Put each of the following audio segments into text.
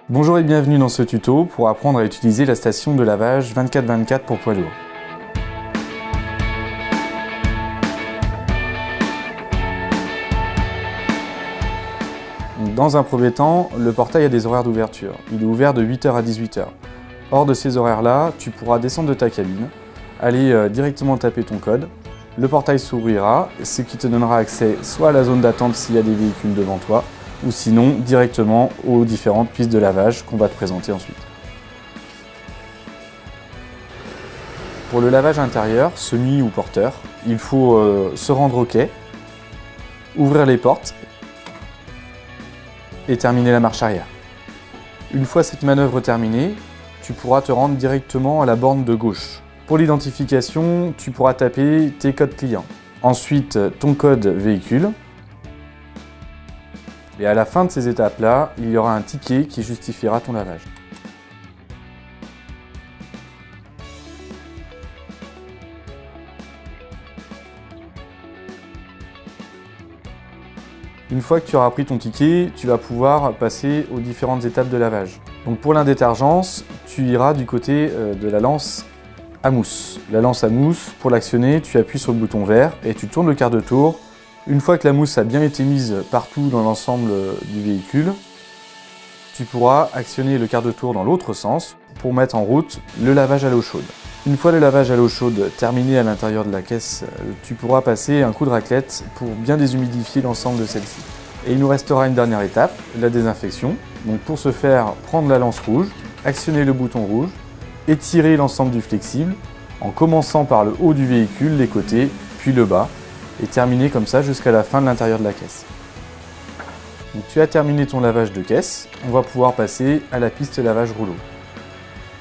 Bonjour et bienvenue dans ce tuto pour apprendre à utiliser la station de lavage 24/24 pour poids lourds. Dans un premier temps, le portail a des horaires d'ouverture. Il est ouvert de 8 h à 18 h. Hors de ces horaires-là, tu pourras descendre de ta cabine, aller directement taper ton code. Le portail s'ouvrira, ce qui te donnera accès soit à la zone d'attente s'il y a des véhicules devant toi, ou sinon directement aux différentes pistes de lavage qu'on va te présenter ensuite. Pour le lavage intérieur, semi ou porteur, il faut se rendre au quai, ouvrir les portes et terminer la marche arrière. Une fois cette manœuvre terminée, tu pourras te rendre directement à la borne de gauche. Pour l'identification, tu pourras taper tes codes clients. Ensuite, ton code véhicule. Et à la fin de ces étapes-là, il y aura un ticket qui justifiera ton lavage. Une fois que tu auras pris ton ticket, tu vas pouvoir passer aux différentes étapes de lavage. Donc pour l'indétergence, tu iras du côté de la lance à mousse. La lance à mousse, pour l'actionner, tu appuies sur le bouton vert et tu tournes le quart de tour. Une fois que la mousse a bien été mise partout dans l'ensemble du véhicule, tu pourras actionner le quart de tour dans l'autre sens pour mettre en route le lavage à l'eau chaude. Une fois le lavage à l'eau chaude terminé à l'intérieur de la caisse, tu pourras passer un coup de raclette pour bien déshumidifier l'ensemble de celle-ci. Et il nous restera une dernière étape, la désinfection. Donc pour ce faire, prendre la lance rouge, actionner le bouton rouge, étirer l'ensemble du flexible en commençant par le haut du véhicule, les côtés, puis le bas, et terminer comme ça jusqu'à la fin de l'intérieur de la caisse. Donc tu as terminé ton lavage de caisse, on va pouvoir passer à la piste lavage rouleau.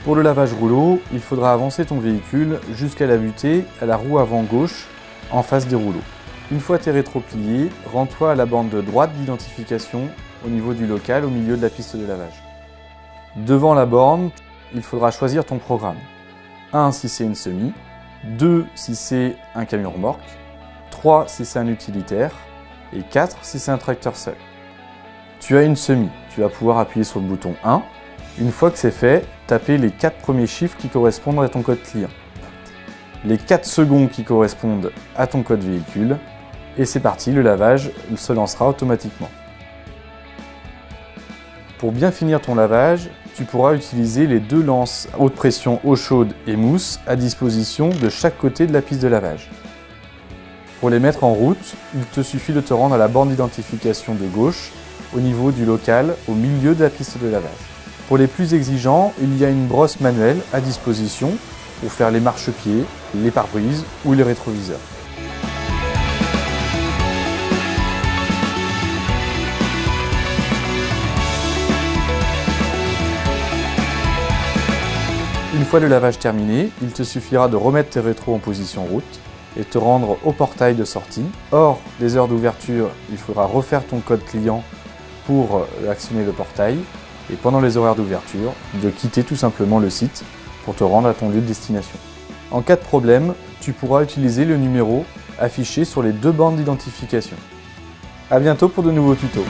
Pour le lavage rouleau, il faudra avancer ton véhicule jusqu'à la butée à la roue avant gauche en face des rouleaux. Une fois tes rétros pliés, rends-toi à la bande de droite d'identification au niveau du local au milieu de la piste de lavage. Devant la borne, il faudra choisir ton programme. 1 si c'est une semi, 2 si c'est un camion remorque, 3 si c'est un utilitaire et 4 si c'est un tracteur seul. Tu as une semi, tu vas pouvoir appuyer sur le bouton 1. Une fois que c'est fait, taper les 4 premiers chiffres qui correspondent à ton code client. Les 4 secondes qui correspondent à ton code véhicule. Et c'est parti, le lavage se lancera automatiquement. Pour bien finir ton lavage, tu pourras utiliser les 2 lances haute pression eau chaude et mousse à disposition de chaque côté de la piste de lavage. Pour les mettre en route, il te suffit de te rendre à la borne d'identification de gauche, au niveau du local, au milieu de la piste de lavage. Pour les plus exigeants, il y a une brosse manuelle à disposition pour faire les marchepieds, les pare-brises ou les rétroviseurs. Une fois le lavage terminé, il te suffira de remettre tes rétros en position route et te rendre au portail de sortie. Hors des heures d'ouverture, il faudra refaire ton code client pour actionner le portail et pendant les horaires d'ouverture, de quitter tout simplement le site pour te rendre à ton lieu de destination. En cas de problème, tu pourras utiliser le numéro affiché sur les 2 bandes d'identification. A bientôt pour de nouveaux tutos.